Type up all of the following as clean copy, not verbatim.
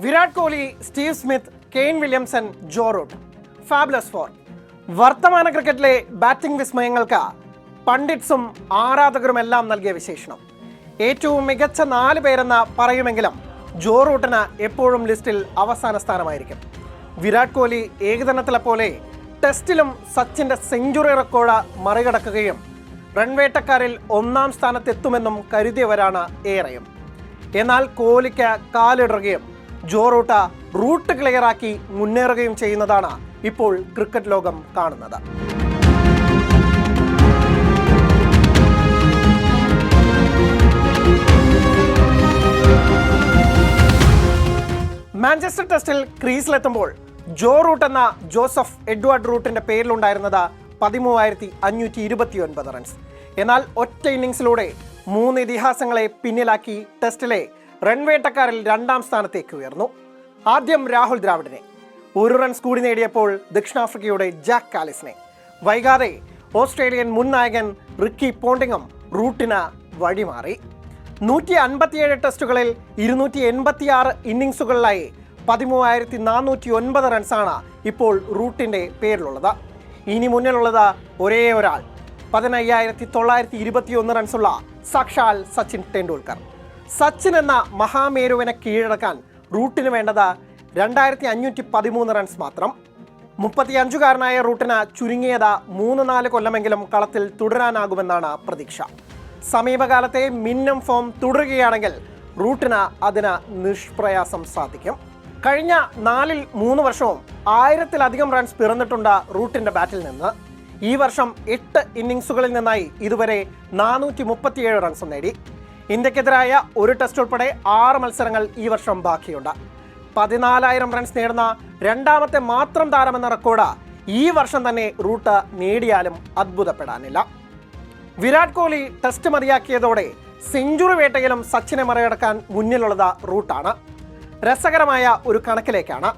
Virat Kohli, Steve Smith, Kane Williamson, Joe Root. Fabulous four. വർത്തമാന ക്രിക്കറ്റിലെ batting വിസ്മയങ്ങൾക്ക് പണ്ഡിറ്റ്സും ആരാധകരുമെല്ലാം നൽകിയ വിശേഷണം. ഏറ്റവും മികച്ച 4 പേരെന്ന് പറയുമെങ്കിലും ജോ റൂട്ടിന് എപ്പോഴും ലിസ്റ്റിൽ അവസാന സ്ഥാനമായിരിക്കും. വിരാട് കോഹ്ലി ഏകദിനത്തിലെ പോലെ ടെസ്റ്റിലും സച്ചിന്റെ സെഞ്ചുറി റെക്കോർഡ് മറികടക്കുകയും റൺവേട്ടക്കാരിൽ 1-ാം സ്ഥാനത്തെത്തുമെന്നും കരുതിയവരാണ് ഏറെയും. എന്നാൽ കോഹ്ലിക്ക് കാലിടറുകയും ജോ റൂട്ട് ക്ലിയറാക്കി മുന്നേറുകയും ചെയ്യുന്നതാണ് ഇപ്പോൾ ക്രിക്കറ്റ് ലോകം കാണുന്നത്. മാഞ്ചസ്റ്റർ ടെസ്റ്റിൽ ക്രീസിലെത്തുമ്പോൾ ജോ റൂട്ട് എന്ന ജോസഫ് എഡ്വാർഡ് റൂട്ടിന്റെ പേരിലുണ്ടായിരുന്നത് 13,529 റൺസ്. എന്നാൽ ഒറ്റ ഇന്നിംഗ്സിലൂടെ 3 ഇതിഹാസങ്ങളെ പിന്നിലാക്കി ടെസ്റ്റിലെ റൺവേട്ടക്കാരിൽ 2-ാം സ്ഥാനത്തേക്ക് ഉയർന്നു. ആദ്യം രാഹുൽ ദ്രാവിഡിനെ 1 റൺസ് കൂടി നേടിയപ്പോൾ ദക്ഷിണാഫ്രിക്കയുടെ ജാക്ക് കാലിസിനെ, വൈകാതെ ഓസ്ട്രേലിയൻ മുൻ നായകൻ റിക്കി പോണ്ടിങ്ങും റൂട്ടിന് വഴിമാറി. 157 ടെസ്റ്റുകളിൽ 286 ഇന്നിംഗ്സുകളിലായി 13,409 റൺസാണ് ഇപ്പോൾ റൂട്ടിന്റെ പേരിലുള്ളത്. ഇനി മുന്നിലുള്ളത് ഒരേ ഒരാൾ, 15,921 റൺസുള്ള സാക്ഷാൽ സച്ചിൻ ടെണ്ടുൽക്കർ. സച്ചിൻ എന്ന മഹാമേരുവിനെ കീഴടക്കാൻ റൂട്ടിന് വേണ്ടത് 2,513 റൺസ് മാത്രം. 35-കാരനായ റൂട്ടിന് ചുരുങ്ങിയത് 3-4 കൊല്ലമെങ്കിലും കളത്തിൽ തുടരാനാകുമെന്നാണ് പ്രതീക്ഷ. സമീപകാലത്തെ മിന്നും ഫോം തുടരുകയാണെങ്കിൽ റൂട്ടിന് അതിന് നിഷ്പ്രയാസം സാധിക്കും. കഴിഞ്ഞ 4-ൽ 3 വർഷവും 1000-ലധികം റൺസ് പിറന്നിട്ടുണ്ട് റൂട്ടിന്റെ ബാറ്റിൽ നിന്ന്. ഈ വർഷം 8 ഇന്നിംഗ്സുകളിൽ നിന്നായി ഇതുവരെ 437 റൺസ് നേടി. ഇന്ത്യക്കെതിരായ ഒരു ടെസ്റ്റ് ഉൾപ്പെടെ 6 മത്സരങ്ങൾ ഈ വർഷം ബാക്കിയുണ്ട്. 14,000 റൺസ് നേടുന്ന 2-ാമത്തെ മാത്രം താരമെന്ന റെക്കോർഡ് ഈ വർഷം തന്നെ റൂട്ട് നേടിയാലും അത്ഭുതപ്പെടാനില്ല. വിരാട് കോഹ്ലി ടെസ്റ്റ് മതിയാക്കിയതോടെ സെഞ്ചുറി വേട്ടയിലും സച്ചിനെ മറികടക്കാൻ മുന്നിലുള്ളത് റൂട്ടാണ്. രസകരമായ ഒരു കണക്കിലേക്കാണ്.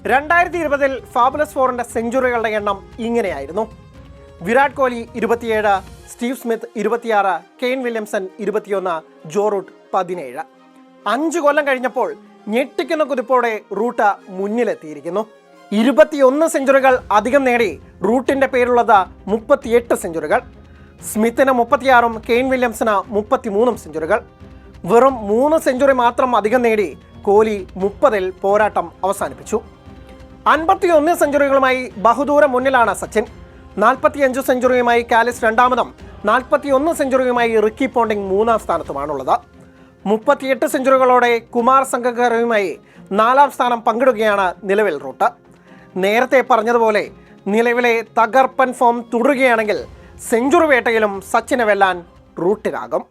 2020-ൽ ഫാബുലസ് ഫോറിന്റെ സെഞ്ചുറികളുടെ എണ്ണം ഇങ്ങനെയായിരുന്നു: Virat Kohli 27, Steve Smith 26, Kane Williamson 21, Joe Root 17. 5 കൊല്ലം കഴിഞ്ഞപ്പോൾ ഞെട്ടിക്കുന്ന കുതിപ്പോടെ റൂട്ട് മുന്നിലെത്തിയിരിക്കുന്നു. 21 സെഞ്ചുറികൾ അധികം നേടി റൂട്ടിന്റെ പേരുള്ളത് 38 സെഞ്ചുറികൾ. സ്മിത്തിന് 36-ഉം കെയ്ൻ വില്യംസന് 33-ഉം സെഞ്ചുറികൾ. വെറും 3 സെഞ്ചുറി മാത്രം അധികം നേടി കോഹ്ലി 30-ൽ പോരാട്ടം അവസാനിപ്പിച്ചു. 51 സെഞ്ചുറികളുമായി ബഹുദൂരം മുന്നിലാണ് സച്ചിൻ. 45 സെഞ്ചുറിയുമായി കാലിസ് 2-ാമതും 41 സെഞ്ചുറിയുമായി റിക്കി പോണ്ടിങ് 3-ാം സ്ഥാനത്തുമാണുള്ളത്. 38 സെഞ്ചുറികളോടെ കുമാർ സംഗക്കാരയുമായി 4-ാം സ്ഥാനം പങ്കിടുകയാണ് നിലവിൽ റൂട്ട്. നേരത്തെ പറഞ്ഞതുപോലെ നിലവിലെ തകർപ്പൻ ഫോം തുടരുകയാണെങ്കിൽ സെഞ്ചുറി വേട്ടയിലും സച്ചിനെ വെല്ലാൻ റൂട്ടിനാകും.